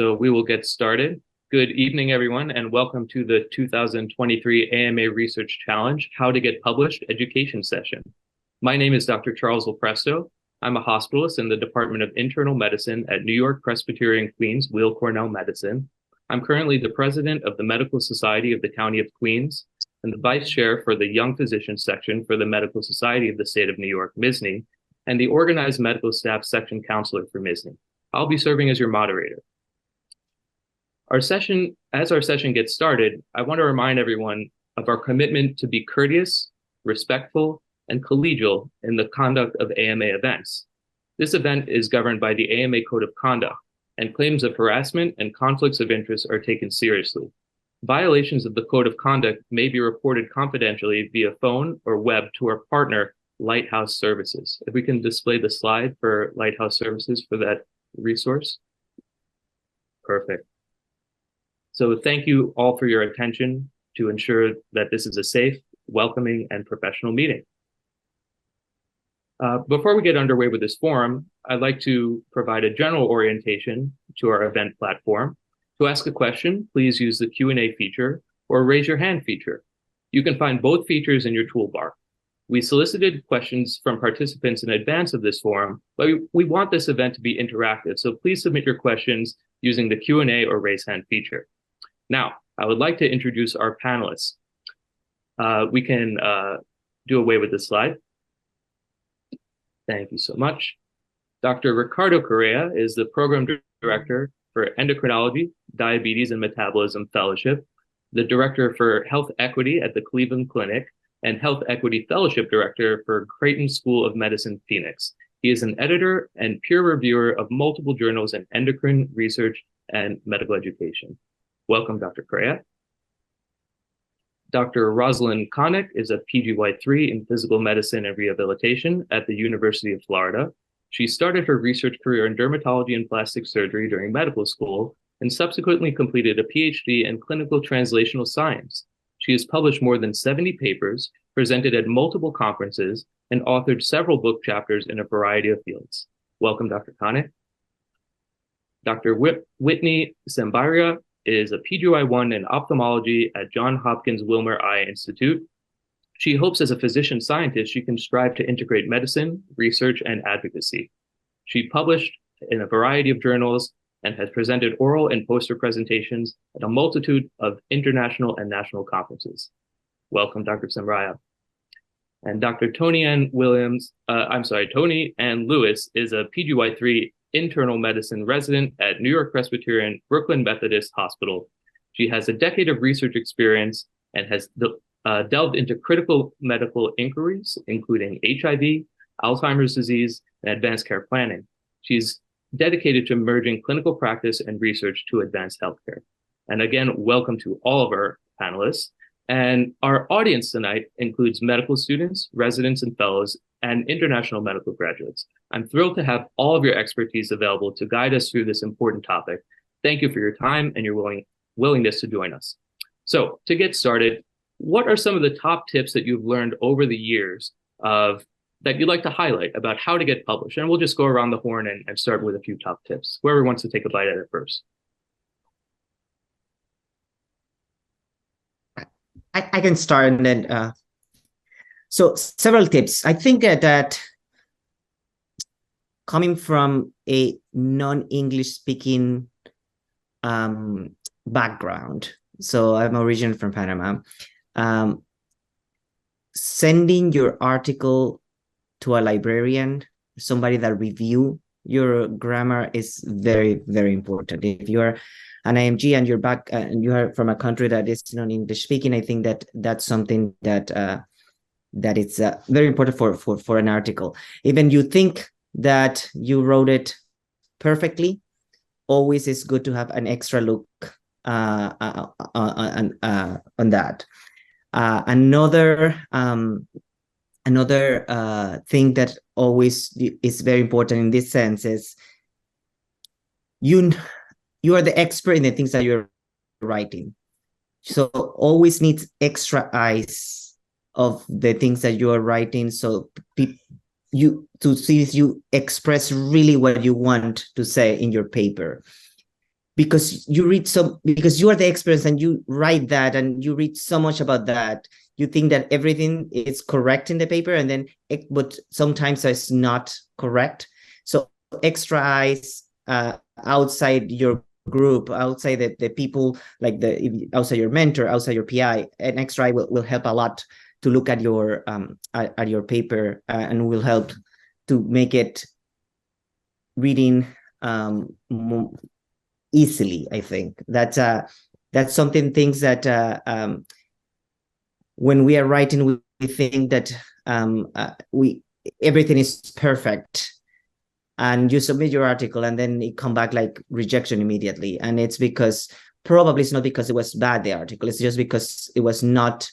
So we will get started. Good evening, everyone, and welcome to the 2023 AMA Research Challenge, How to Get Published Education session. My name is Dr. Charles Lopresto. I'm a hospitalist in the Department of Internal Medicine at New York Presbyterian Queens Weill Cornell Medicine. I'm currently the president of the Medical Society of the County of Queens and the vice chair for the Young Physicians section for the Medical Society of the State of New York, MSNY, and the Organized Medical Staff Section Counselor for MSNY. I'll be serving as your moderator. As our session gets started, I want to remind everyone of our commitment to be courteous, respectful, and collegial in the conduct of AMA events. This event is governed by the AMA Code of Conduct, and claims of harassment and conflicts of interest are taken seriously. Violations of the Code of Conduct may be reported confidentially via phone or web to our partner, Lighthouse Services. If we can display the slide for Lighthouse Services for that resource. Perfect. So thank you all for your attention to ensure that this is a safe, welcoming, and professional meeting. Before we get underway with this forum, I'd like to provide a general orientation to our event platform. To ask a question, please use the Q&A feature or raise your hand feature. You can find both features in your toolbar. We solicited questions from participants in advance of this forum, but we want this event to be interactive, so please submit your questions using the Q&A or raise hand feature. Now, I would like to introduce our panelists. We can do away with this slide. Thank you so much. Dr. Ricardo Correa is the Program Director for Endocrinology, Diabetes, and Metabolism Fellowship, the Director for Health Equity at the Cleveland Clinic, and Health Equity Fellowship Director for Creighton School of Medicine, Phoenix. He is an editor and peer reviewer of multiple journals in endocrine research and medical education. Welcome, Dr. Correa. Dr. Rosalyn Conic is a PGY3 in physical medicine and rehabilitation at the University of Florida. She started her research career in dermatology and plastic surgery during medical school and subsequently completed a PhD in clinical translational science. She has published more than 70 papers, presented at multiple conferences, and authored several book chapters in a variety of fields. Welcome, Dr. Conic. Dr. Whiteny Stuard Sambhariya is a PGY1 in ophthalmology at Johns Hopkins Wilmer Eye Institute. She hopes as a physician scientist she can strive to integrate medicine, research, and advocacy. She published in a variety of journals and has presented oral and poster presentations at a multitude of international and national conferences. Welcome, Dr. Sambhariya. And Dr. Toni-Ann Lewis is a PGY3 internal medicine resident at New York Presbyterian Brooklyn Methodist Hospital. She has a decade of research experience and has delved into critical medical inquiries, including HIV, Alzheimer's disease, and advanced care planning. She's dedicated to merging clinical practice and research to advance healthcare. And again, welcome to all of our panelists. And our audience tonight includes medical students, residents, and fellows, and international medical graduates. I'm thrilled to have all of your expertise available to guide us through this important topic. Thank you for your time and your willingness to join us. So to get started, what are some of the top tips that you've learned over the years that you'd like to highlight about how to get published? And we'll just go around the horn and start with a few top tips. Whoever wants to take a bite at it first. I can start and then, so several tips. I think that coming from a non-English speaking background, so I'm originally from Panama, sending your article to a librarian, somebody that review your grammar is very, very important. If you're an IMG and you're back and you are from a country that is non-English speaking, I think that that's something that it's very important for an article. Even you think that you wrote it perfectly, always is good to have an extra look on that. Another thing that always is very important in this sense is you are the expert in the things that you're writing. So always needs extra eyes of the things that you are writing, so you to see if you express really what you want to say in your paper. because you read because you are the experts and you write that and you read so much about that, you think that everything is correct in the paper, and then but sometimes it's not correct. So extra eyes outside your group, outside the people, like outside your mentor, outside your PI, an extra eye will help a lot to look at your paper, and will help to make it reading easily. I think that's something, things that when we are writing, we think that everything is perfect, and you submit your article and then it come back like rejection immediately, and it's probably it's not because it was bad, the article, it's just because it was not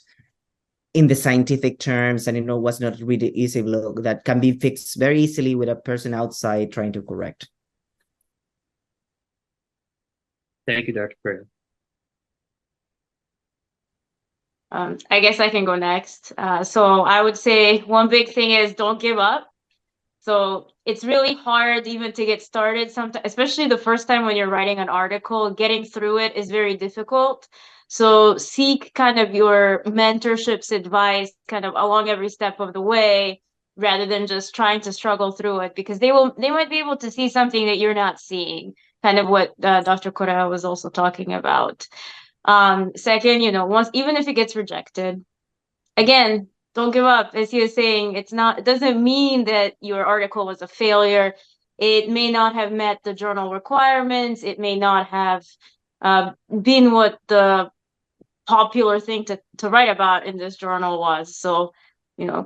in the scientific terms, and was not really easy look that can be fixed very easily with a person outside trying to correct. Thank you, Dr. Correa. I guess I can go next. So I would say one big thing is don't give up. So it's really hard even to get started sometimes, especially the first time when you're writing an article. Getting through it is very difficult. So seek kind of your mentorship's advice kind of along every step of the way, rather than just trying to struggle through it, because they might be able to see something that you're not seeing, kind of what Dr. Correa was also talking about. Second, even if it gets rejected, again, don't give up. As he was saying, it doesn't mean that your article was a failure. It may not have met the journal requirements. It may not have been what the popular thing to write about in this journal was. So,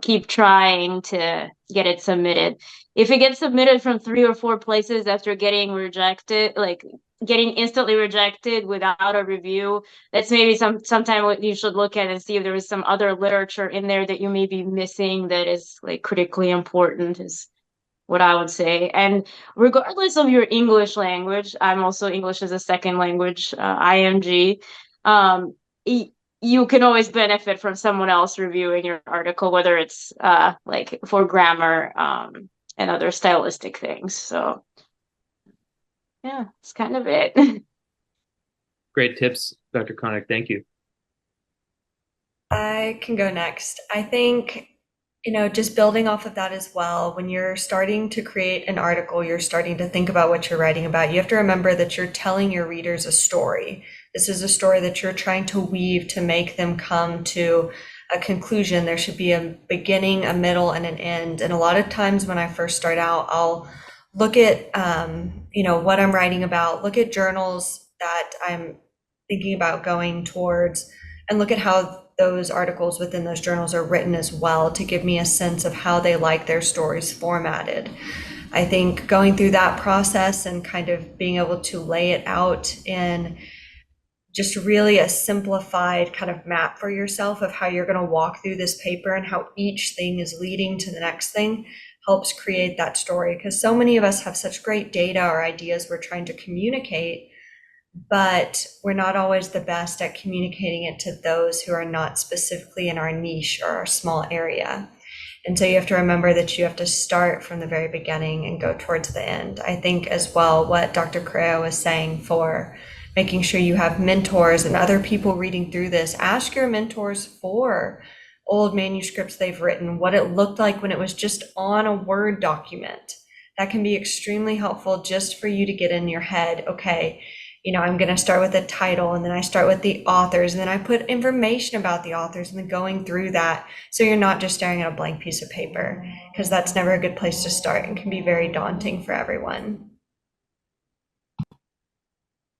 keep trying to get it submitted. If it gets submitted from 3 or 4 places after getting rejected, like getting instantly rejected without a review, that's maybe sometime what you should look at and see if there is some other literature in there that you may be missing that is like critically important, is what I would say. And regardless of your English language, I'm also English as a second language, IMG, you can always benefit from someone else reviewing your article, whether it's like for grammar and other stylistic things. So yeah, it's kind of it. Great tips, Dr. Conic. Thank you. I can go next. I think, just building off of that as well, when you're starting to create an article, you're starting to think about what you're writing about. You have to remember that you're telling your readers a story. This is a story that you're trying to weave to make them come to a conclusion. There should be a beginning, a middle, and an end. And a lot of times when I first start out, I'll look at, what I'm writing about, look at journals that I'm thinking about going towards, and look at how those articles within those journals are written as well, to give me a sense of how they like their stories formatted. I think going through that process and kind of being able to lay it out in just really a simplified kind of map for yourself of how you're going to walk through this paper and how each thing is leading to the next thing helps create that story. Because so many of us have such great data or ideas we're trying to communicate, but we're not always the best at communicating it to those who are not specifically in our niche or our small area. And so you have to remember that you have to start from the very beginning and go towards the end. I think as well what Dr. Correa was saying for making sure you have mentors and other people reading through this, ask your mentors for old manuscripts they've written, what it looked like when it was just on a Word document. That can be extremely helpful just for you to get in your head, okay, I'm going to start with the title, and then I start with the authors, and then I put information about the authors, and then going through that. So you're not just staring at a blank piece of paper, because that's never a good place to start and can be very daunting for everyone.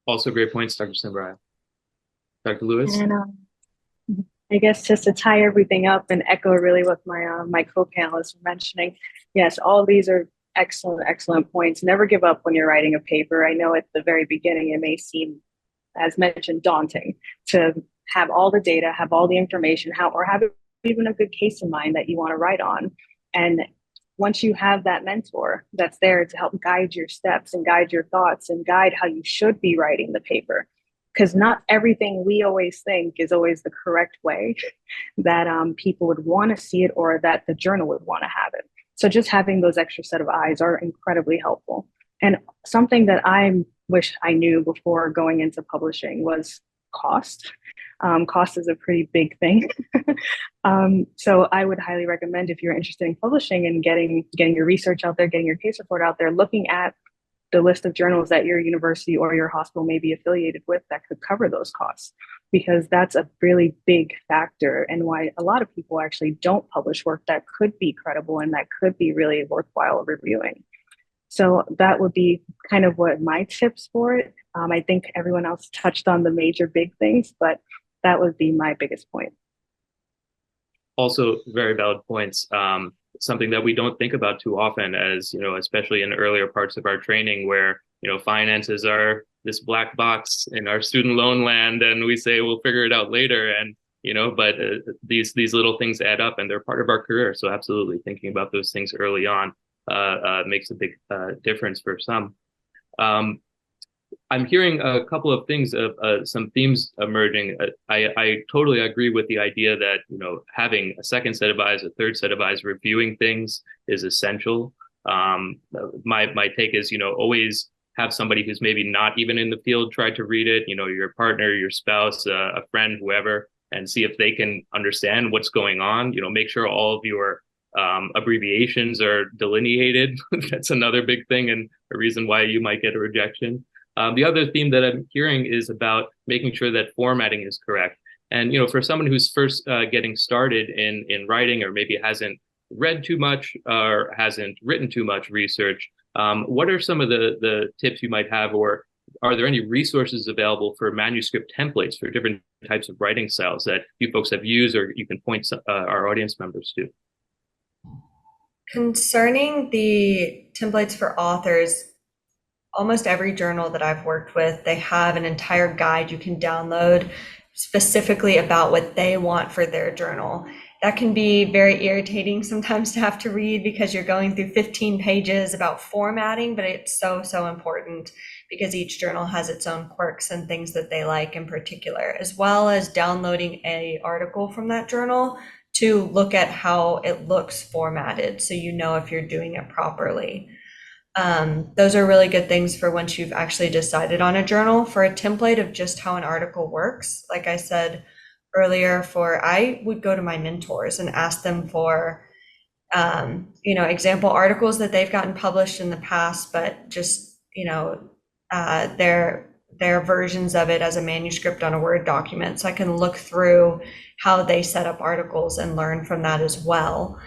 Also great points, Dr. Sambhariya. Dr. Lewis? And I guess just to tie everything up and echo really what my co-panelists were mentioning, yes, all these are excellent points. Never give up when you're writing a paper. I know at the very beginning it may seem, as mentioned, daunting to have all the data, have all the information, or have even a good case in mind that you want to write on. And once you have that mentor that's there to help guide your steps and guide your thoughts and guide how you should be writing the paper, because not everything we always think is always the correct way that people would want to see it or that the journal would want to have it. So just having those extra set of eyes are incredibly helpful. And something that I'm wish I knew before going into publishing was cost. Cost is a pretty big thing. So I would highly recommend, if you're interested in publishing and getting your research out there, getting your case report out there, looking at the list of journals that your university or your hospital may be affiliated with that could cover those costs, because that's a really big factor and why a lot of people actually don't publish work that could be credible and that could be really worthwhile reviewing. So that would be kind of what my tips for it. I think everyone else touched on the major big things, but that would be my biggest point. Also, very valid points. Something that we don't think about too often, as especially in earlier parts of our training, where finances are this black box in our student loan land, and we say we'll figure it out later, and but these little things add up, and they're part of our career. So absolutely, thinking about those things early on makes a big difference for some. I'm hearing a couple of things of some themes emerging. I totally agree with the idea that having a second set of eyes, a third set of eyes reviewing things is essential. My take is always have somebody who's maybe not even in the field try to read it. Your partner, your spouse, a friend, whoever, and see if they can understand what's going on. Make sure all of your abbreviations are delineated. That's another big thing and a reason why you might get a rejection. The other theme that I'm hearing is about making sure that formatting is correct. And, for someone who's first getting started in writing, or maybe hasn't read too much or hasn't written too much research, what are some of the tips you might have, or are there any resources available for manuscript templates for different types of writing styles that you folks have used, or you can point our audience members to? Concerning the templates for authors, almost every journal that I've worked with, they have an entire guide you can download specifically about what they want for their journal. That can be very irritating sometimes to have to read, because you're going through 15 pages about formatting, but it's so important because each journal has its own quirks and things that they like in particular, as well as downloading an article from that journal to look at how it looks formatted, so if you're doing it properly. Those are really good things for once you've actually decided on a journal. For a template of just how an article works, like I said earlier, I would go to my mentors and ask them for example articles that they've gotten published in the past, but just their versions of it as a manuscript on a Word document, so I can look through how they set up articles and learn from that as well.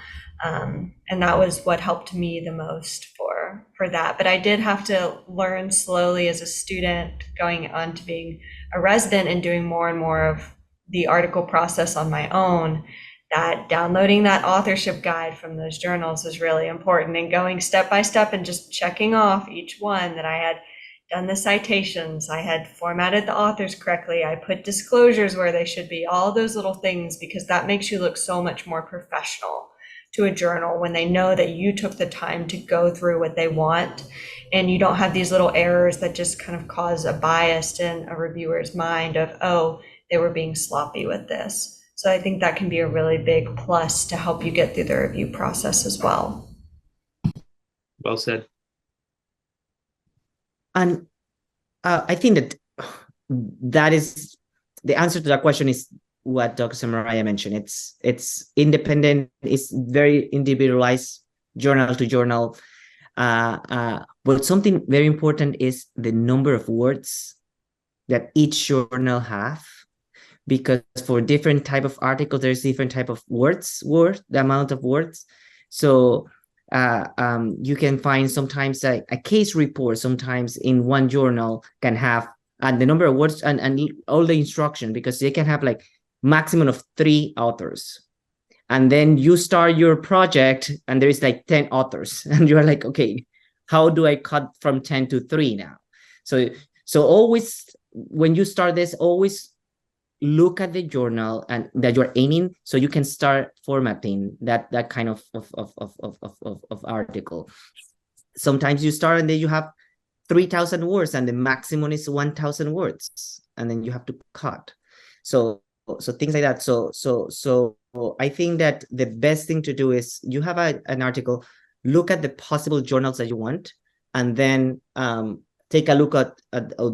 And that was what helped me the most for that. But I did have to learn slowly as a student, going on to being a resident and doing more and more of the article process on my own, that downloading that authorship guide from those journals is really important, and going step by step and just checking off each one that I had done the citations, I had formatted the authors correctly, I put disclosures where they should be, all those little things, because that makes you look so much more professional to a journal when they know that you took the time to go through what they want, and you don't have these little errors that just kind of cause a bias in a reviewer's mind of, oh, they were being sloppy with this. So I think that can be a really big plus to help you get through the review process as well. Well said. And I think that is the answer to that question is what Dr. Sambhariya mentioned. It's independent. It's very individualized, journal to journal. But something very important is the number of words that each journal have, because for different type of article, there's different type of the amount of words. So you can find sometimes a case report sometimes in one journal can have the number of words and all the instruction, because they can have like maximum of 3 authors. And then you start your project and there is like 10 authors and you're like, okay, how do I cut from 10 to 3 now? So always, when you start this, always look at the journal and that you're aiming, so you can start formatting that kind of article. Sometimes you start and then you have 3,000 words and the maximum is 1,000 words, and then you have to cut. So things like that. So I think that the best thing to do is you have an article, look at the possible journals that you want, and then take a look at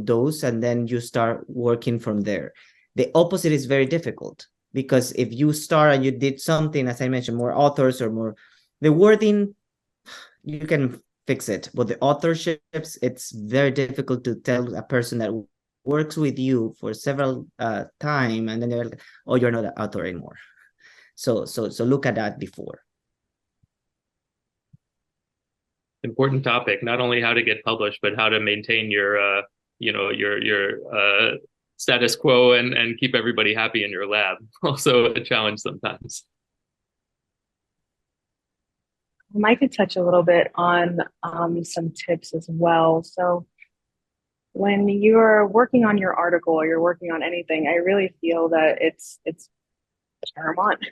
those, and then you start working from there. The opposite is very difficult, because if you start and you did something, as I mentioned, more authors or more, the wording, you can fix it, but the authorships, it's very difficult to tell a person that works with you for several time, and then they're like, oh, you're not an author anymore. So look at that before. Important topic, not only how to get published, but how to maintain your status quo and keep everybody happy in your lab. Also a challenge sometimes. I could touch a little bit on some tips as well. So when you're working on your article or you're working on anything, I really feel that it's paramount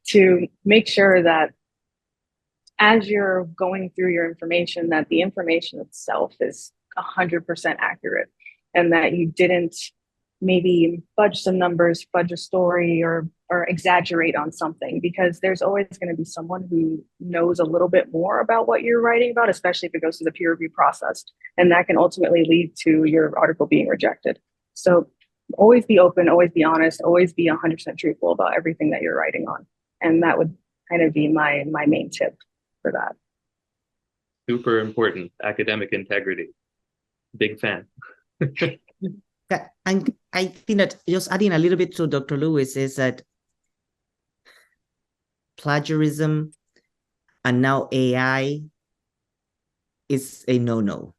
to make sure that as you're going through your information, that the information itself is 100% accurate, and that you didn't maybe fudge some numbers, fudge a story, or exaggerate on something, because there's always going to be someone who knows a little bit more about what you're writing about, especially if it goes through the peer review process, and that can ultimately lead to your article being rejected. So always be open, always be honest, always be 100% truthful about everything that you're writing on. And that would kind of be my main tip for that. Super important. Academic integrity. Big fan. And I think that just adding a little bit to Dr. Lewis is that plagiarism and now AI is a no-no.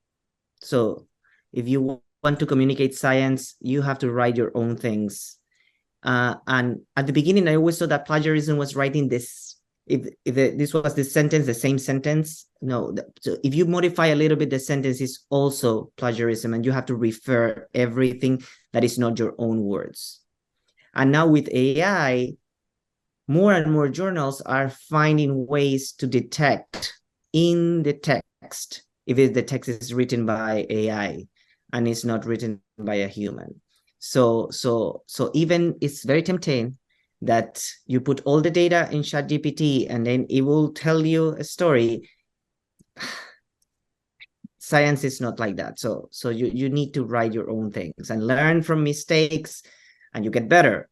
So if you want to communicate science, you have to write your own things. And at the beginning, I always thought that plagiarism was writing this. If this was the sentence, the same sentence, no. So if you modify a little bit, the sentence is also plagiarism, and you have to refer everything that is not your own words. And now with AI, more and more journals are finding ways to detect in the text if the text is written by AI and it's not written by a human. So even it's very tempting that you put all the data in ChatGPT and then it will tell you a story. Science is not like that. So you need to write your own things and learn from mistakes, and you get better.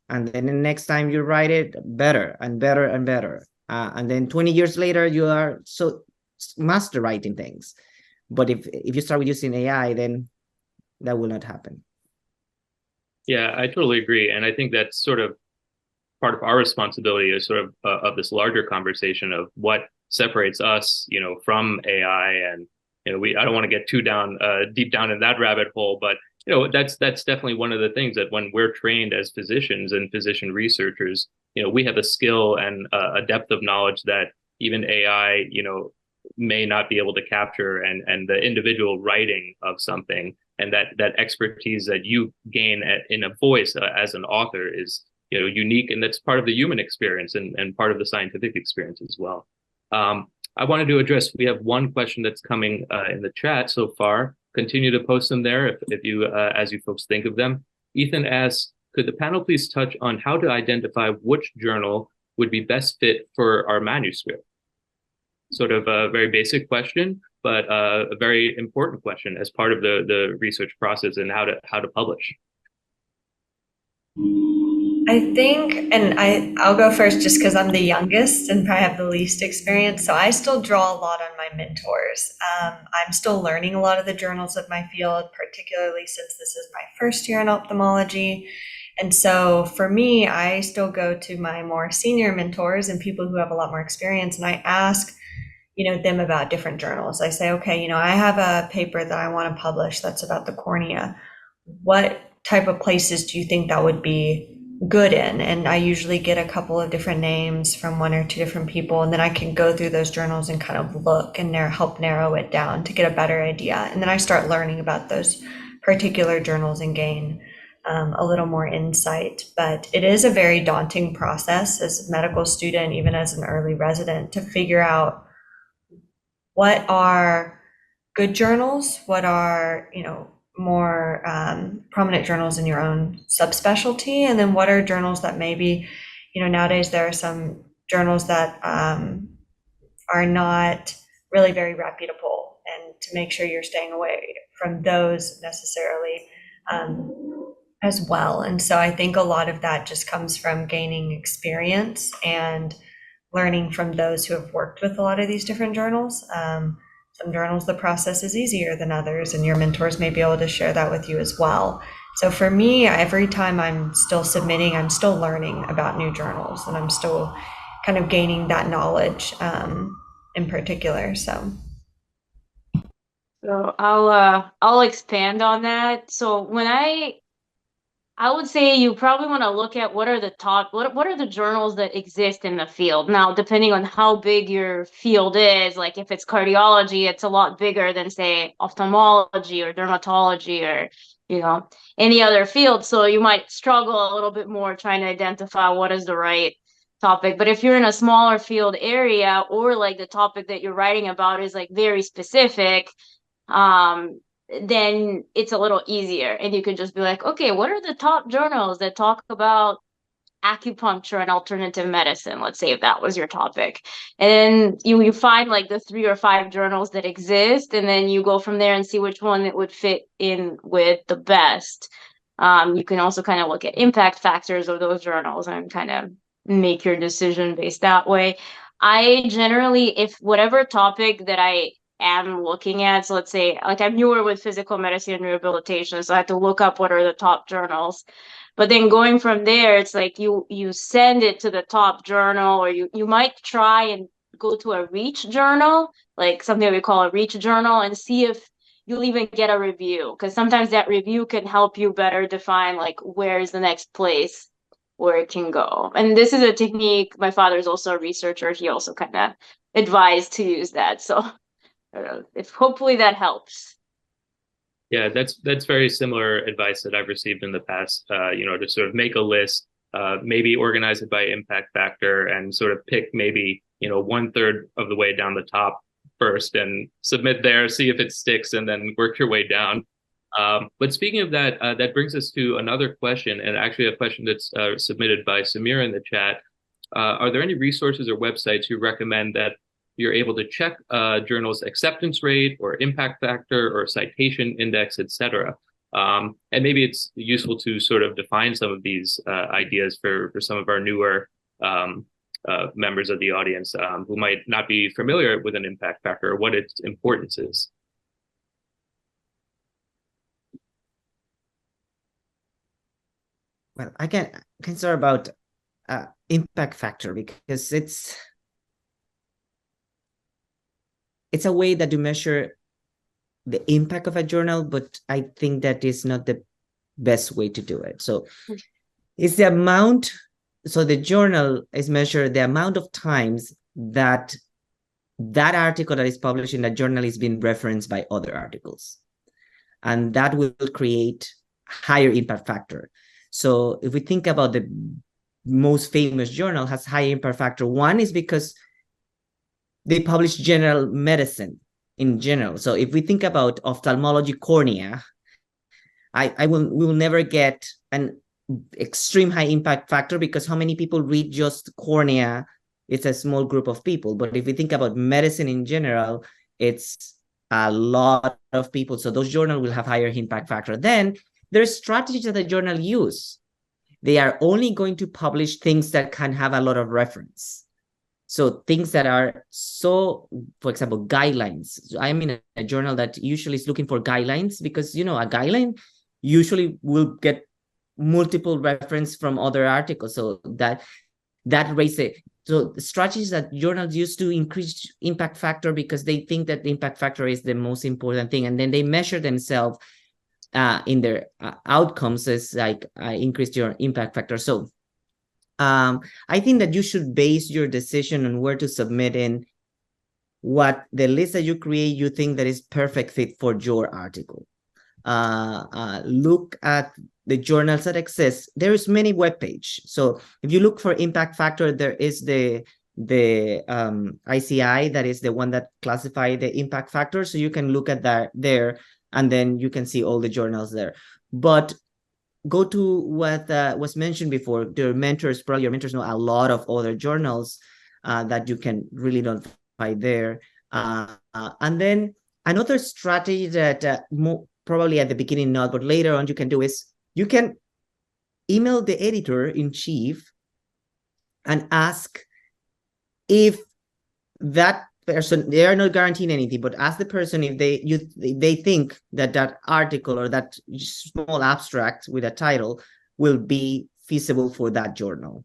And then the next time you write it, better and better and better. And then 20 years later, you are so master writing things. But if you start with using AI, then that will not happen. Yeah, I totally agree. And I think that's sort of part of our responsibility is sort of this larger conversation of what separates us, from AI. And, I don't want to get too deep down in that rabbit hole, but, that's definitely one of the things that when we're trained as physicians and physician researchers, we have a skill and a depth of knowledge that even AI, may not be able to capture, and the individual writing of something and that expertise that you gain in a voice as an author is unique, and that's part of the human experience and part of the scientific experience as well. I wanted to address, we have one question that's coming in the chat so far. Continue to post them there if you as you folks think of them. Ethan asks, could the panel please touch on how to identify which journal would be best fit for our manuscript? Sort of a very basic question, but a very important question as part of the research process and how to publish. I think, and I'll go first just because I'm the youngest and probably have the least experience. So I still draw a lot on my mentors. I'm still learning a lot of the journals of my field, particularly since this is my first year in ophthalmology. And so for me, I still go to my more senior mentors and people who have a lot more experience, and I ask them about different journals. I say, okay, I have a paper that I want to publish that's about the cornea. What type of places do you think that would be good in? And I usually get a couple of different names from one or two different people, and then I can go through those journals and kind of look and help narrow it down to get a better idea. And then I start learning about those particular journals and gain a little more insight. But it is a very daunting process as a medical student, even as an early resident, to figure out what are good journals, what are more prominent journals in your own subspecialty, and then what are journals that maybe nowadays there are some journals that are not really very reputable, and to make sure you're staying away from those necessarily as well. And so I think a lot of that just comes from gaining experience and learning from those who have worked with a lot of these different journals. Some journals, the process is easier than others, and your mentors may be able to share that with you as well. So for me, every time I'm still submitting, I'm still learning about new journals, and I'm still kind of gaining that knowledge in particular. So I'll expand on that. So when I would say you probably want to look at what are the journals that exist in the field. Now, depending on how big your field is, like if it's cardiology, it's a lot bigger than say ophthalmology or dermatology or, any other field. So you might struggle a little bit more trying to identify what is the right topic. But if you're in a smaller field area, or like the topic that you're writing about is like very specific, then it's a little easier, and you can just be like, okay, what are the top journals that talk about acupuncture and alternative medicine? Let's say if that was your topic, and then you find like the 3 or 5 journals that exist, and then you go from there and see which one that would fit in with the best. You can also kind of look at impact factors of those journals and kind of make your decision based that way. I generally, if whatever topic that I am looking at, so let's say like I'm newer with physical medicine and rehabilitation, so I have to look up what are the top journals. But then going from there, it's like you send it to the top journal, or you might try and go to a reach journal, like something we call a reach journal, and see if you'll even get a review, because sometimes that review can help you better define like where's the next place where it can go. And this is a technique, my father's also a researcher, he also kind of advised to use that. So I don't know, if hopefully that helps. Yeah, that's very similar advice that I've received in the past, to sort of make a list, maybe organize it by impact factor, and sort of pick maybe, 1/3 of the way down the top first and submit there, see if it sticks, and then work your way down. But speaking of that, that brings us to another question, and actually a question that's submitted by Samira in the chat. Are there any resources or websites you recommend that you're able to check a journal's acceptance rate or impact factor or citation index, etc.? And maybe it's useful to sort of define some of these ideas for some of our newer members of the audience who might not be familiar with an impact factor or what its importance is. Well, I can start about impact factor, because it's a way that you measure the impact of a journal, but I think that is not the best way to do it. So it's the amount, so the journal is measured the amount of times that article that is published in that journal is being referenced by other articles. And that will create higher impact factor. So if we think about the most famous journal has high impact factor, one is because they publish general medicine in general. So if we think about ophthalmology cornea, we will never get an extreme high impact factor, because how many people read just cornea? It's a small group of people. But if we think about medicine in general, it's a lot of people. So those journals will have higher impact factor. Then there's strategies that the journal use. They are only going to publish things that can have a lot of reference. So things that are for example, guidelines. So I'm in a journal that usually is looking for guidelines, because, a guideline usually will get multiple reference from other articles. So that raises it. So the strategies that journals use to increase impact factor, because they think that the impact factor is the most important thing. And then they measure themselves in their outcomes as like increase your impact factor. So I think that you should base your decision on where to submit in what the list that you create you think that is perfect fit for your article. Look at the journals that exist. There is many web page. So if you look for impact factor, there is the ICI, that is the one that classify the impact factor. So you can look at that there, and then you can see all the journals there. But go to what was mentioned before. Your mentors know a lot of other journals that you can really notify there. And then Another strategy that probably at the beginning not, but later on you can do is you can email the editor-in-chief and ask if that person, they are not guaranteeing anything, but ask the person if they think that that article or that small abstract with a title will be feasible for that journal.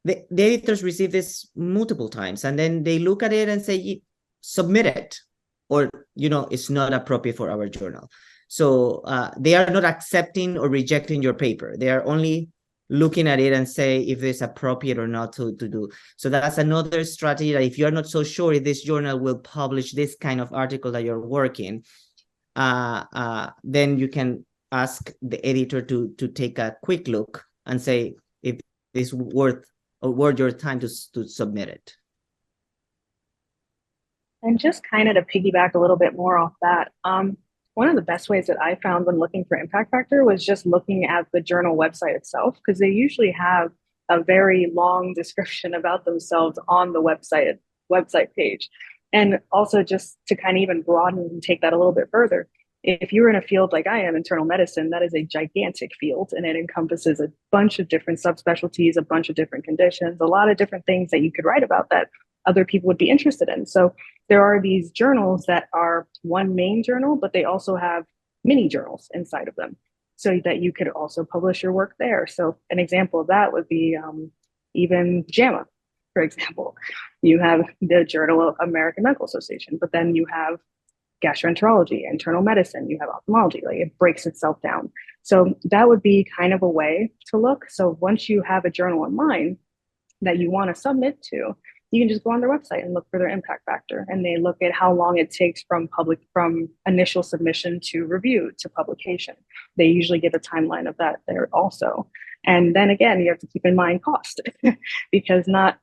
The editors receive this multiple times, and then they look at it and say, submit it, or, it's not appropriate for our journal. So they are not accepting or rejecting your paper. They are only looking at it and say if it's appropriate or not to do. So that's another strategy, that if you're not so sure if this journal will publish this kind of article that you're working, then you can ask the editor to take a quick look and say if it's worth your time to submit it. And just kind of to piggyback a little bit more off that, one of the best ways that I found when looking for impact factor was just looking at the journal website itself, because they usually have a very long description about themselves on the website page. And also, just to kind of even broaden and take that a little bit further, if you're in a field like I am, internal medicine, that is a gigantic field, and it encompasses a bunch of different subspecialties, a bunch of different conditions, a lot of different things that you could write about that other people would be interested in. So there are these journals that are one main journal, but they also have mini journals inside of them, so that you could also publish your work there. So an example of that would be even JAMA, for example. You have the Journal of American Medical Association, but then you have gastroenterology, internal medicine, you have ophthalmology, like it breaks itself down. So that would be kind of a way to look. So once you have a journal in mind that you want to submit to, you can just go on their website and look for their impact factor, and they look at how long it takes from initial submission to review to publication. They usually give a timeline of that there also. And then again, you have to keep in mind cost because not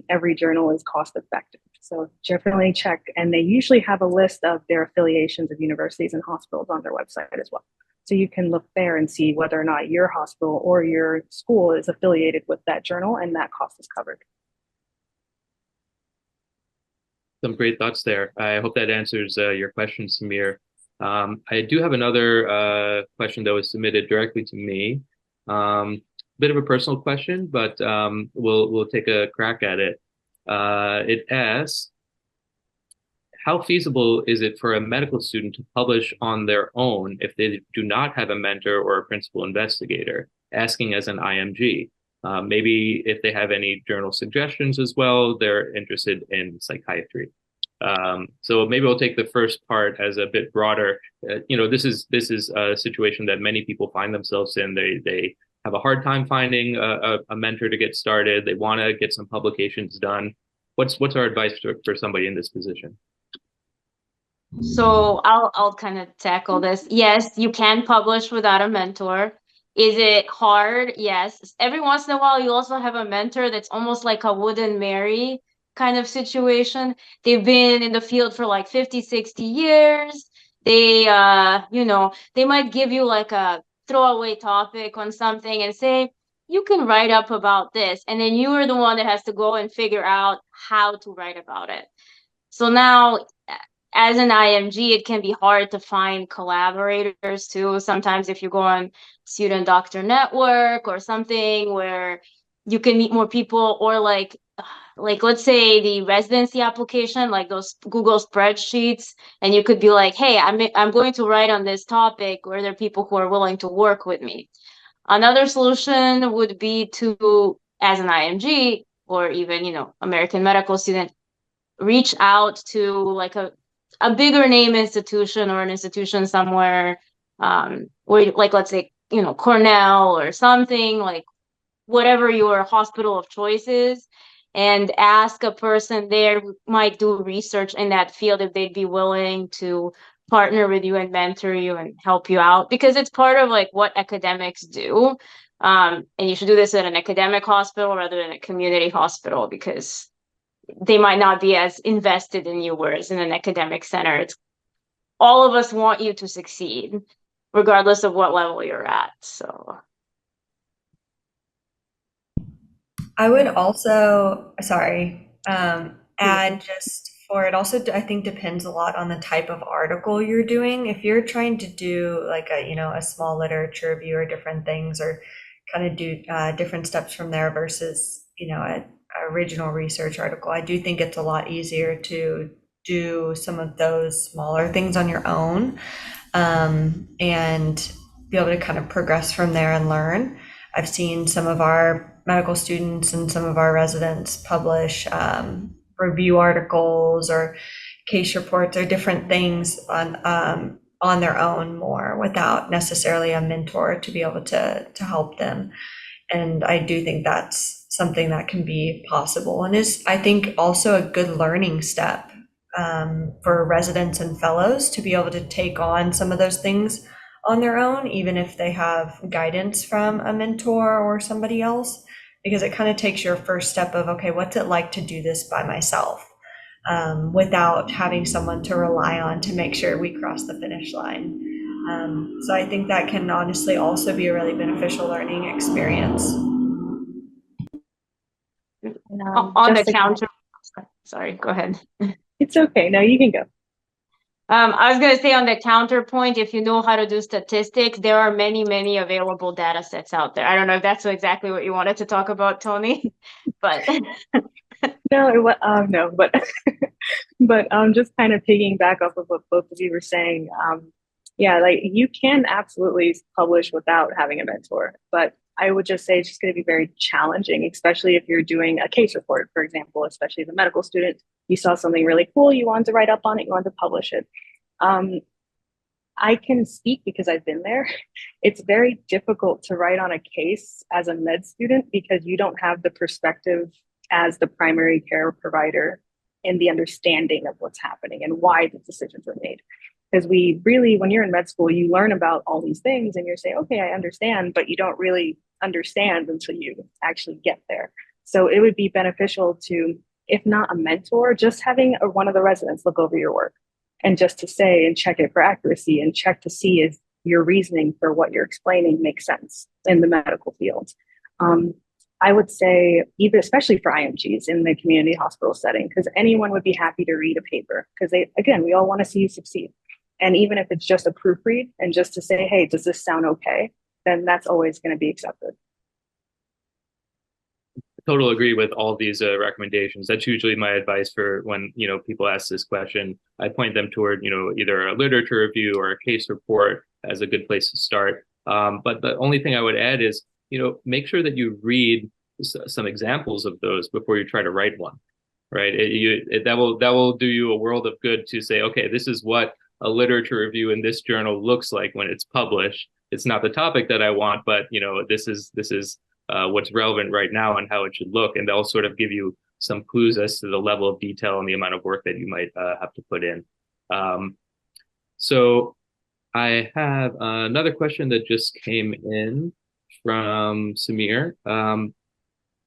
every journal is cost effective. So definitely check, and they usually have a list of their affiliations of universities and hospitals on their website as well. So you can look there and see whether or not your hospital or your school is affiliated with that journal, and that cost is covered. Some great thoughts there. I hope that answers your question, Samir. I do have another question that was submitted directly to me. Bit of a personal question, but we'll take a crack at it. It asks, how feasible is it for a medical student to publish on their own if they do not have a mentor or a principal investigator? Asking as an IMG. Maybe if they have any journal suggestions as well, they're interested in psychiatry. So maybe we'll take the first part as a bit broader. This is a situation that many people find themselves in. They have a hard time finding a mentor to get started. They want to get some publications done. What's our advice for somebody in this position? So I'll kind of tackle this. Yes, you can publish without a mentor. Is it hard? Yes. Every once in a while, you also have a mentor that's almost like a wooden Mary kind of situation. They've been in the field for like 50, 60 years. They, they might give you like a throwaway topic on something and say, you can write up about this. And then you are the one that has to go and figure out how to write about it. So now, as an IMG, it can be hard to find collaborators too. Sometimes if you go on Student Doctor Network or something where you can meet more people, or like let's say the residency application, like those Google spreadsheets, and you could be like, hey, I'm going to write on this topic, where there are people who are willing to work with me. Another solution would be to, as an IMG or even, American medical student, reach out to like a bigger name institution or an institution somewhere where, like, let's say, Cornell or something, like whatever your hospital of choice is, and ask a person there who might do research in that field if they'd be willing to partner with you and mentor you and help you out, because it's part of like what academics do. And you should do this at an academic hospital rather than a community hospital, because they might not be as invested in you, whereas in an academic center, it's all of us want you to succeed, regardless of what level you're at. So I would also, add just before, it also, I think, depends a lot on the type of article you're doing. If you're trying to do like a small literature review or different things, or kind of do different steps from there versus, a original research article, I do think it's a lot easier to do some of those smaller things on your own, and be able to kind of progress from there and learn. I've seen some of our medical students and some of our residents publish review articles or case reports or different things on their own more without necessarily a mentor to be able to help them. And I do think that's something that can be possible and is, I think, also a good learning step for residents and fellows to be able to take on some of those things on their own, even if they have guidance from a mentor or somebody else, because it kind of takes your first step of, okay, what's it like to do this by myself, without having someone to rely on to make sure we cross the finish line. So I think that can honestly also be a really beneficial learning experience. On the counter, sorry, go ahead. It's okay. No, you can go. I was going to say, on the counterpoint, if you know how to do statistics, there are many, many available data sets out there. I don't know if that's exactly what you wanted to talk about, Toni, but no, but but just kind of piggyback off of what both of you were saying. Yeah, like you can absolutely publish without having a mentor, but I would just say it's just going to be very challenging, especially if you're doing a case report, for example, especially as a medical student. You saw something really cool, you wanted to write up on it, you wanted to publish it. I can speak because I've been there. It's very difficult to write on a case as a med student because you don't have the perspective as the primary care provider and the understanding of what's happening and why the decisions were made. Because we really, when you're in med school, you learn about all these things and you're saying, okay, I understand, but you don't really understand until you actually get there. So it would be beneficial to, if not a mentor, just having one of the residents look over your work and just to say and check it for accuracy and check to see if your reasoning for what you're explaining makes sense in the medical field. I would say, even especially for IMGs in the community hospital setting, because anyone would be happy to read a paper because we all want to see you succeed. And even if it's just a proofread and just to say, hey, does this sound okay? Then that's always going to be accepted. Totally agree with all these recommendations. That's usually my advice for when, people ask this question. I point them toward, either a literature review or a case report as a good place to start. But the only thing I would add is, make sure that you read some examples of those before you try to write one, right? That will do you a world of good to say, okay, this is what a literature review in this journal looks like when it's published. It's not the topic that I want, but this is what's relevant right now and how it should look, and they'll sort of give you some clues as to the level of detail and the amount of work that you might have to put in. So I have another question that just came in from Samir.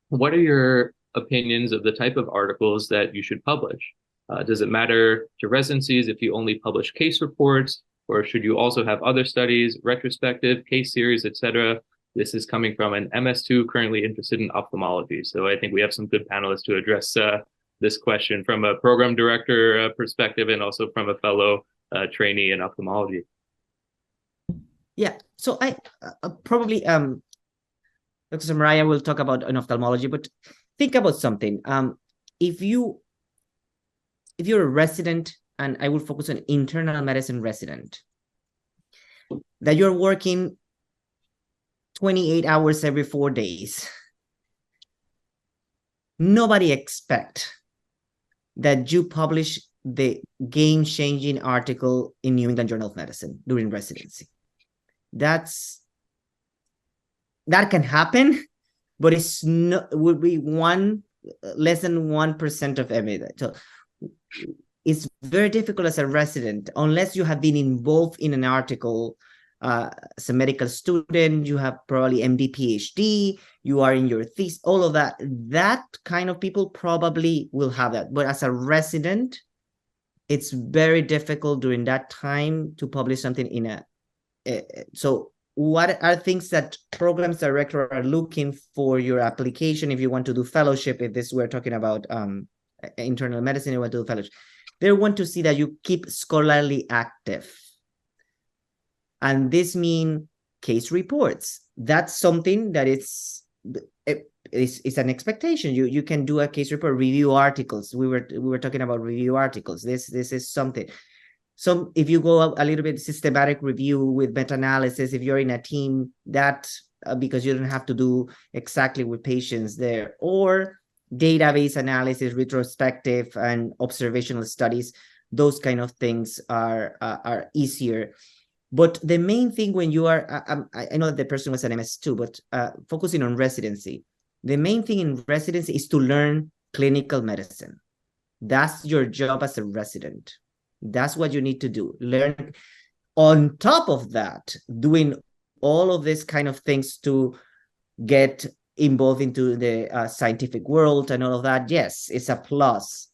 What are your opinions of the type of articles that you should publish? Does it matter to residencies if you only publish case reports, or should you also have other studies, retrospective, case series, etc.? This is coming from an MS2 currently interested in ophthalmology. So I think we have some good panelists to address this question from a program director perspective and also from a fellow trainee in ophthalmology. Yeah, so I probably, Dr. Sambhariya will talk about in ophthalmology, but think about something. If you're a resident, and I will focus on internal medicine resident, that you're working 28 hours every 4 days, nobody expect that you publish the game-changing article in New England Journal of Medicine during residency. That can happen, but it's not, would be less than 1% of everything. So it's very difficult as a resident, unless you have been involved in an article as a medical student, you have probably MD, PhD, you are in your thesis, all of that. That kind of people probably will have that. But as a resident, it's very difficult during that time to publish something in a... So what are things that programs director are looking for your application if you want to do fellowship? If this we're talking about internal medicine, you want to do fellowship. They want to see that you keep scholarly active. And this means case reports. That's something that it's an expectation. You can do a case report, review articles. We were talking about review articles. This is something. So if you go a little bit systematic review with meta-analysis, if you're in a team, that because you don't have to do exactly with patients there, or database analysis, retrospective and observational studies, those kind of things are easier. But the main thing when you are, I know that the person was an MS2, but focusing on residency, the main thing in residency is to learn clinical medicine. That's your job as a resident. That's what you need to do. Learn. On top of that, doing all of these kind of things to get involved into the scientific world and all of that, yes, it's a plus.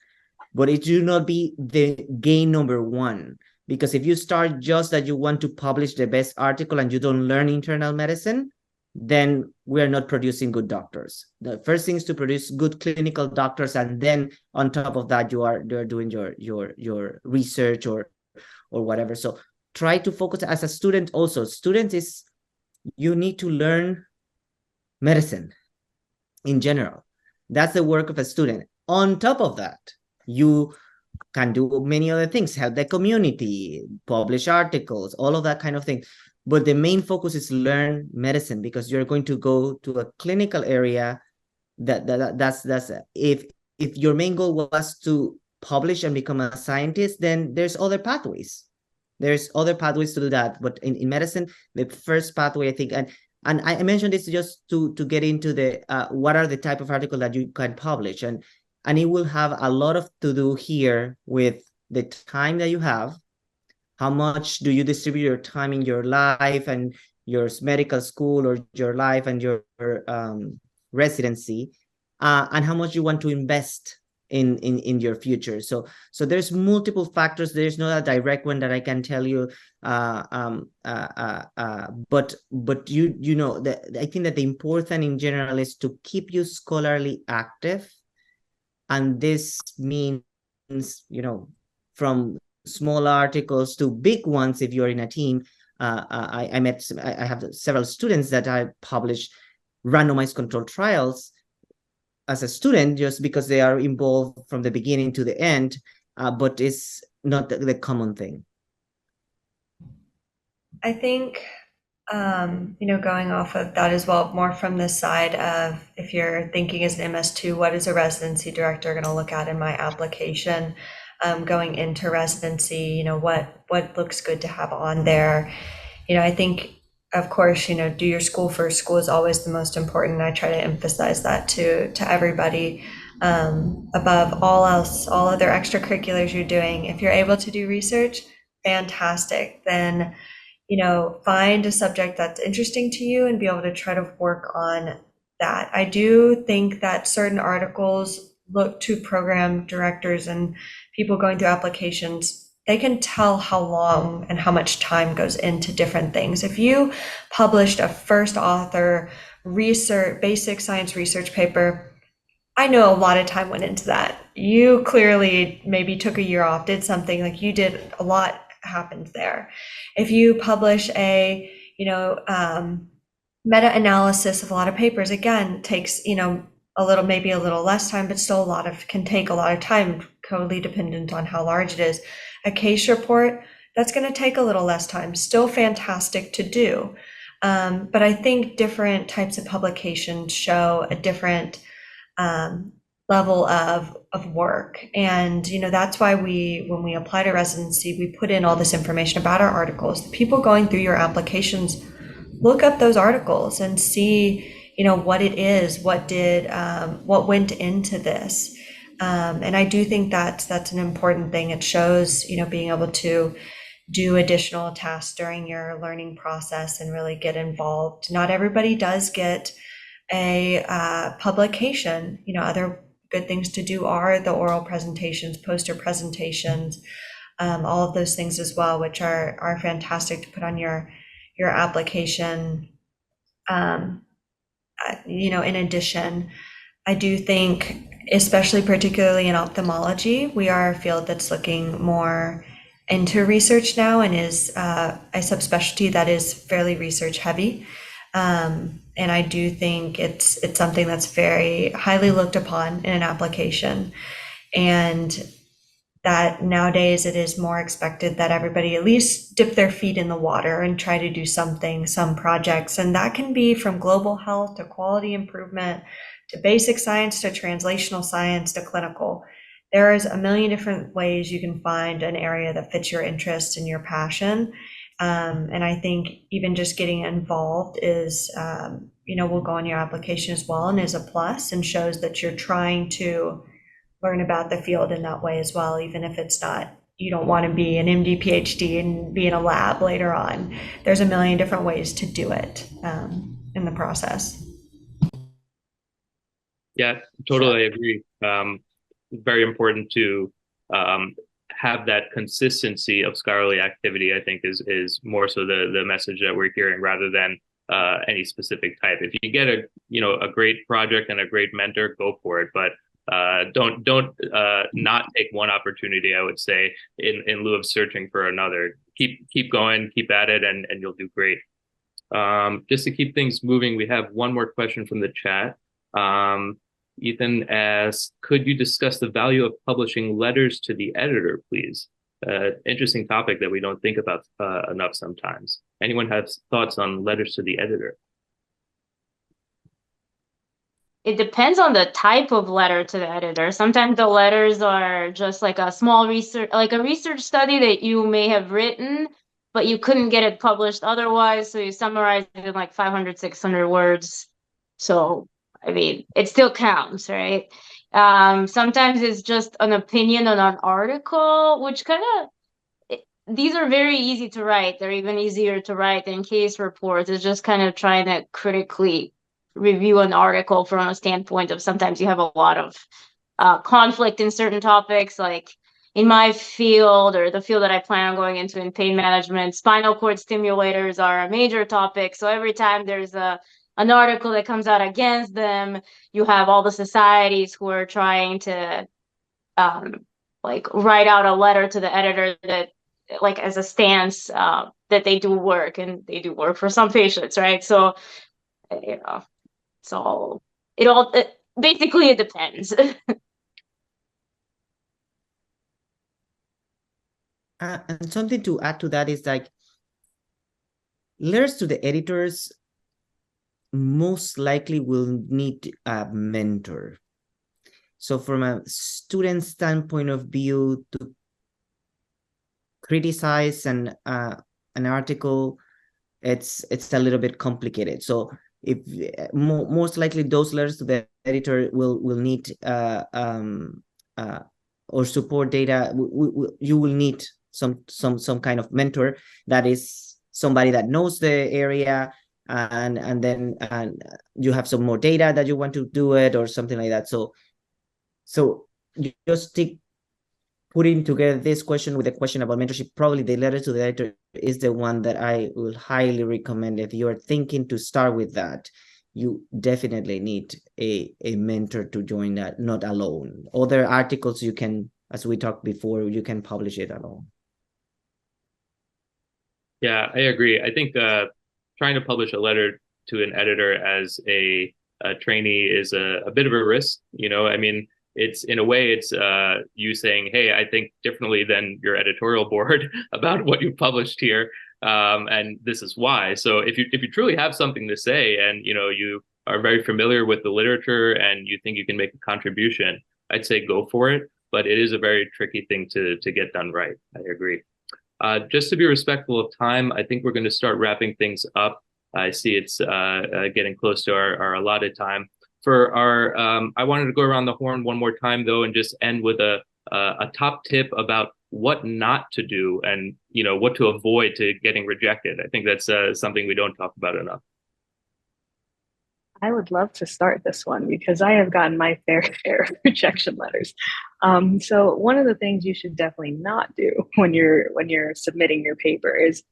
But it should not be the gain number one. Because if you start just that you want to publish the best article and you don't learn internal medicine, then we're not producing good doctors. The first thing is to produce good clinical doctors, and then on top of that, you're doing your research or whatever. So try to focus as a student. Also, student is, you need to learn medicine in general. That's the work of a student. On top of that, you can do many other things, help the community, publish articles, all of that kind of thing. But the main focus is learn medicine, because you're going to go to a clinical area. That's if your main goal was to publish and become a scientist, then there's other pathways. There's other pathways to do that. But in medicine, the first pathway, I think, and I mentioned this just to get into the what are the type of article that you can publish, and it will have a lot of to do here with the time that you have. How much do you distribute your time in your life and your medical school, or your life and your residency, and how much you want to invest in your future. So there's multiple factors. There's not a direct one that I can tell you. But you know that I think that the important in general is to keep you scholarly active, and this means, you know, from small articles to big ones if you're in a team. I have several students that I publish randomized controlled trials as a student, just because they are involved from the beginning to the end, but it's not the common thing. I think, you know, going off of that as well, more from the side of, if you're thinking as an MS2, what is a residency director going to look at in my application? Going into residency, you know, what looks good to have on there. You know, I think, of course, you know, do your school first. School is always the most important. I try to emphasize that to everybody. Above all else, all other extracurriculars you're doing, if you're able to do research, fantastic. Then, you know, find a subject that's interesting to you and be able to try to work on that. I do think that certain articles look to program directors and people going through applications. They can tell how long and how much time goes into different things. If you published a first author research, basic science research paper, I know a lot of time went into that. You clearly maybe took a year off, did something, like you did, a lot happened there. If you publish a, you know, meta-analysis of a lot of papers, again, takes, you know, maybe a little less time, but still can take a lot of time, totally dependent on how large it is. A case report, that's going to take a little less time, still fantastic to do. But I think different types of publications show a different level of work. And, you know, that's why when we apply to residency, we put in all this information about our articles. The people going through your applications, look up those articles and see, you know, what it is, what went into this. And I do think that's an important thing. It shows, you know, being able to do additional tasks during your learning process and really get involved. Not everybody does get a publication. You know, other good things to do are the oral presentations, poster presentations, all of those things as well, which are fantastic to put on your application. You know, in addition, I do think, especially particularly in ophthalmology. We are a field that's looking more into research now and is a subspecialty that is fairly research heavy. And I do think it's something that's very highly looked upon in an application. And that nowadays it is more expected that everybody at least dip their feet in the water and try to do something, some projects. And that can be from global health to quality improvement to basic science to translational science to clinical. There is a million different ways you can find an area that fits your interest and your passion. And I think even just getting involved is, will go on your application as well and is a plus and shows that you're trying to learn about the field in that way as well, even if it's not, you don't want to be an MD, PhD and be in a lab later on. There's a million different ways to do it in the process. Yeah, totally agree. Very important to have that consistency of scholarly activity, I think is more so the message that we're hearing rather than any specific type. If you get a great project and a great mentor, go for it. But don't not take one opportunity, I would say, in lieu of searching for another. Keep going, keep at it, and you'll do great. Just to keep things moving, we have one more question from the chat. Ethan asks, could you discuss the value of publishing letters to the editor, please? Interesting topic that we don't think about enough sometimes. Anyone have thoughts on letters to the editor? It depends on the type of letter to the editor. Sometimes the letters are just like a small research, like a research study that you may have written, but you couldn't get it published otherwise. So you summarize it in like 500, 600 words. So, I mean, it still counts, right? Sometimes it's just an opinion on an article, which these are very easy to write. They're even easier to write than case reports. It's just kind of trying to critically review an article from a standpoint of sometimes you have a lot of conflict in certain topics, like in my field or the field that I plan on going into in pain management, spinal cord stimulators are a major topic. So every time there's an article that comes out against them, you have all the societies who are trying to write out a letter to the editor that like as a stance that they do work, and they do work for some patients, right? So basically it depends. And something to add to that is like letters to the editors most likely will need a mentor. So from a student standpoint of view, to criticize an article, it's a little bit complicated. So if most likely those letters to the editor will need or support data, you will need some kind of mentor that is somebody that knows the area, and then you have some more data that you want to do it or something like that. So you just putting together this question with a question about mentorship. Probably the letter to the editor is the one that I will highly recommend. If you are thinking to start with that, you definitely need a mentor to join that, not alone. Other articles you can, as we talked before, you can publish it alone. Yeah, I agree. I think trying to publish a letter to an editor as a trainee is a bit of a risk. I mean, it's in a way, it's you saying, hey, I think differently than your editorial board about what you published here. And this is why. So if you truly have something to say and, you are very familiar with the literature and you think you can make a contribution, I'd say go for it. But it is a very tricky thing to get done right. I agree. Just to be respectful of time, I think we're going to start wrapping things up. I see it's getting close to our allotted time. For our, I wanted to go around the horn one more time though, and just end with a top tip about what not to do and what to avoid to getting rejected. I think that's something we don't talk about enough. I would love to start this one because I have gotten my fair share of rejection letters. So one of the things you should definitely not do when you're submitting your paper is,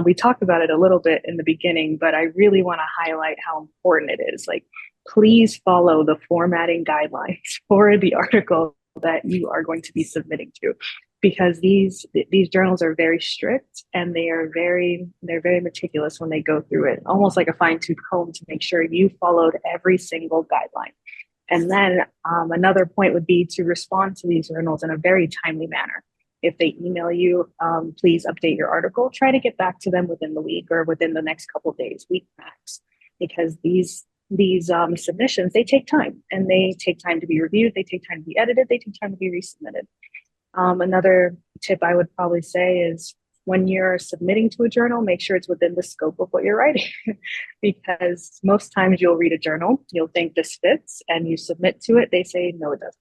we talked about it a little bit in the beginning, but I really want to highlight how important it is. Like, please follow the formatting guidelines for the article that you are going to be submitting to, because these journals are very strict, and they're very meticulous when they go through it, almost like a fine-tooth comb to make sure you followed every single guideline. And then another point would be to respond to these journals in a very timely manner. If they email you, please update your article. Try to get back to them within the week or within the next couple of days, week max, because these submissions, they take time, and they take time to be reviewed. They take time to be edited. They take time to be resubmitted. Another tip I would probably say is, when you're submitting to a journal, make sure it's within the scope of what you're writing, because most times you'll read a journal, you'll think this fits, and you submit to it, they say, no, it doesn't.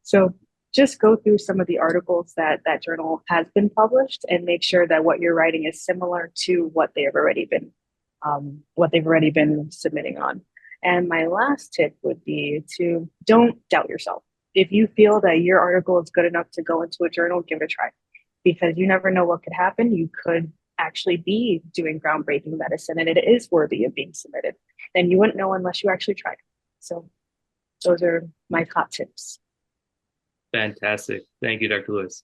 So just go through some of the articles that journal has been published, and make sure that what you're writing is similar to what they've already been submitting on. And my last tip would be to don't doubt yourself. If you feel that your article is good enough to go into a journal, give it a try, because you never know what could happen. You could actually be doing groundbreaking medicine, and it is worthy of being submitted. And you wouldn't know unless you actually tried. So those are my top tips. Fantastic. Thank you, Dr. Lewis.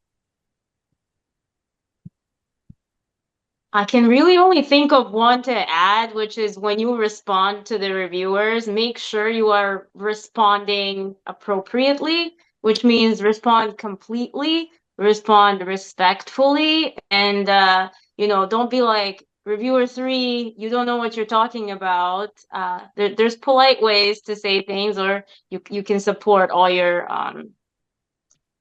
I can really only think of one to add, which is when you respond to the reviewers, make sure you are responding appropriately, which means respond completely, respond respectfully, and don't be like, reviewer 3, you don't know what you're talking about. There's polite ways to say things, or you can support all your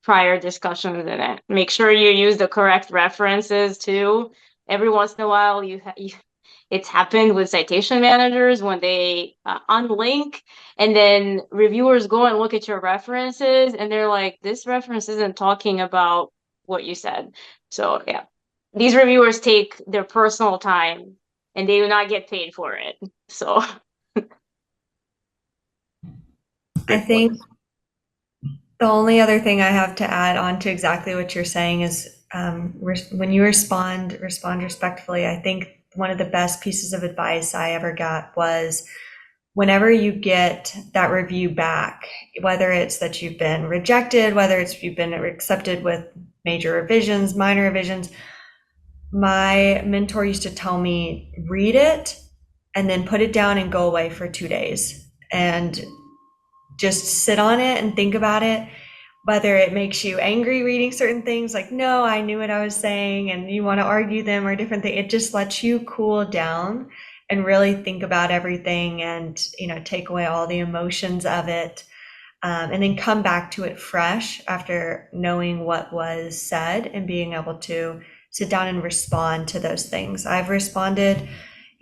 prior discussions in it. Make sure you use the correct references too. Every once in a while, it's happened with citation managers when they unlink, and then reviewers go and look at your references, and they're like, this reference isn't talking about what you said. So yeah, these reviewers take their personal time, and they do not get paid for it. So I think the only other thing I have to add on to exactly what you're saying is, when you respond respectfully. I think one of the best pieces of advice I ever got was, whenever you get that review back, whether it's that you've been rejected, whether it's you've been accepted with major revisions, minor revisions, my mentor used to tell me, read it and then put it down and go away for 2 days and just sit on it and think about it. Whether it makes you angry reading certain things, like, no, I knew what I was saying, and you want to argue them or different things, it just lets you cool down and really think about everything, and take away all the emotions of it, and then come back to it fresh after knowing what was said and being able to sit down and respond to those things. I've responded,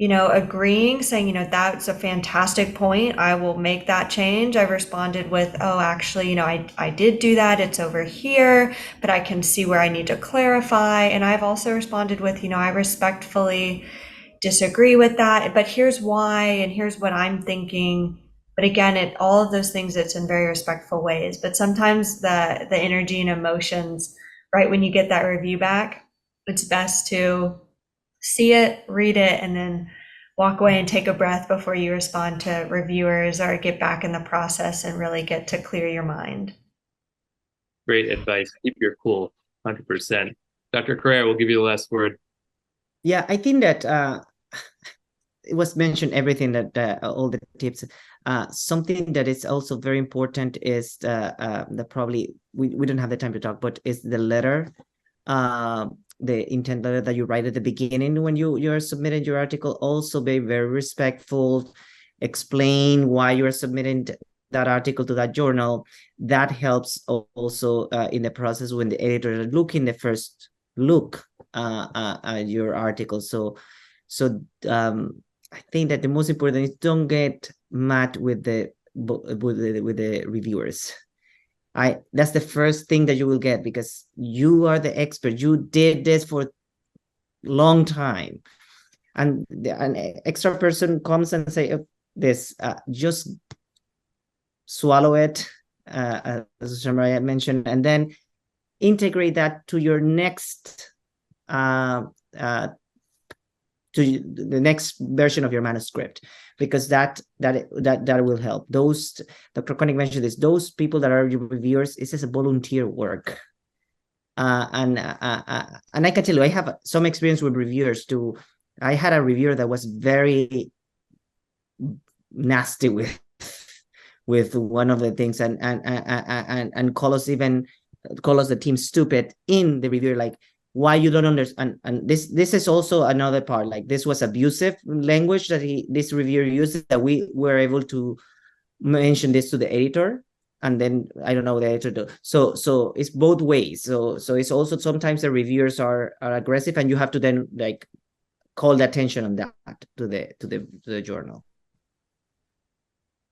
agreeing, saying, that's a fantastic point, I will make that change. I've responded with, oh, actually, I did do that, it's over here, but I can see where I need to clarify. And I've also responded with, I respectfully disagree with that, but here's why, and here's what I'm thinking. But again, all of those things, it's in very respectful ways. But sometimes the energy and emotions, right when you get that review back, it's best to see it, read it, and then walk away and take a breath before you respond to reviewers or get back in the process and really get to clear your mind. Great advice. Keep your cool, 100%. Dr. Correa, will give you the last word. Yeah, I think that it was mentioned everything that all the tips. Something that is also very important is the probably we don't have the time to talk, but is the letter. The intent letter that you write at the beginning when you're submitting your article. Also be very respectful, explain why you're submitting that article to that journal. That helps also in the process when the editor is looking the first look at your article. So I think that the most important is don't get mad with the reviewers. That's the first thing that you will get, because you are the expert. You did this for a long time, and an extra person comes and say, oh, this, just swallow it, as Sambhariya mentioned, and then integrate that to your next the next version of your manuscript, because that will help. Those, Dr. Conic mentioned this, those people that are your reviewers, this is a volunteer work. And I can tell you, I have some experience with reviewers too. I had a reviewer that was very nasty with one of the things, and call us the team stupid in the review, like, why you don't understand. And this is also another part, like, this was abusive language that this reviewer uses, that we were able to mention this to the editor, and then I don't know the editor. So it's both ways. So it's also sometimes the reviewers are aggressive, and you have to then like call the attention on that to the journal.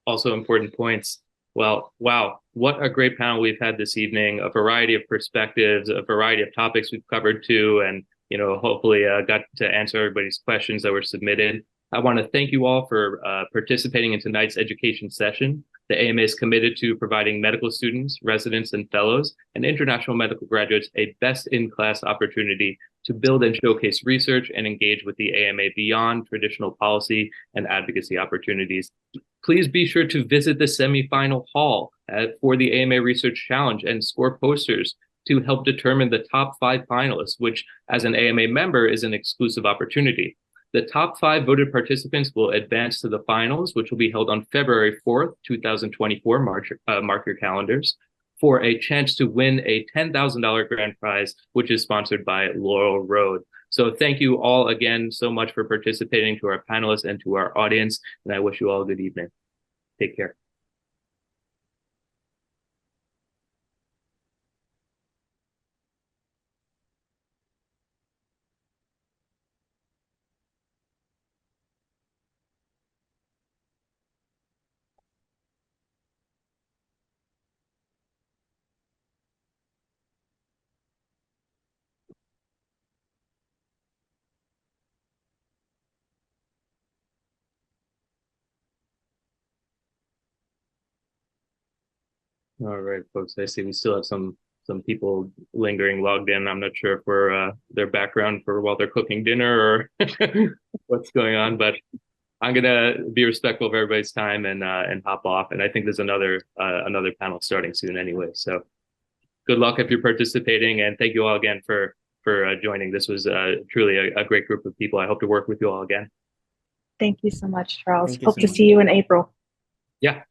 Also important points. Well, wow, what a great panel we've had this evening. A variety of perspectives, a variety of topics we've covered too, and hopefully got to answer everybody's questions that were submitted. I want to thank you all for participating in tonight's education session. The AMA is committed to providing medical students, residents, and fellows, and international medical graduates a best-in-class opportunity to build and showcase research and engage with the AMA beyond traditional policy and advocacy opportunities. Please be sure to visit the semifinal hall for the AMA Research Challenge and score posters to help determine the top 5 finalists, which as an AMA member is an exclusive opportunity. The top 5 voted participants will advance to the finals, which will be held on February 4th, 2024, mark your calendars, for a chance to win a $10,000 grand prize, which is sponsored by Laurel Road. So thank you all again so much for participating, to our panelists and to our audience, and I wish you all a good evening. Take care. All right, folks, I see we still have some people lingering logged in. I'm not sure if we're their background for while they're cooking dinner or what's going on, but I'm gonna be respectful of everybody's time and hop off. And I think there's another panel starting soon anyway. So good luck if you're participating, and thank you all again for joining. This was truly a great group of people. I hope to work with you all again. Thank you so much, Charles. Thank you Hope so to much. see you in April. Yeah.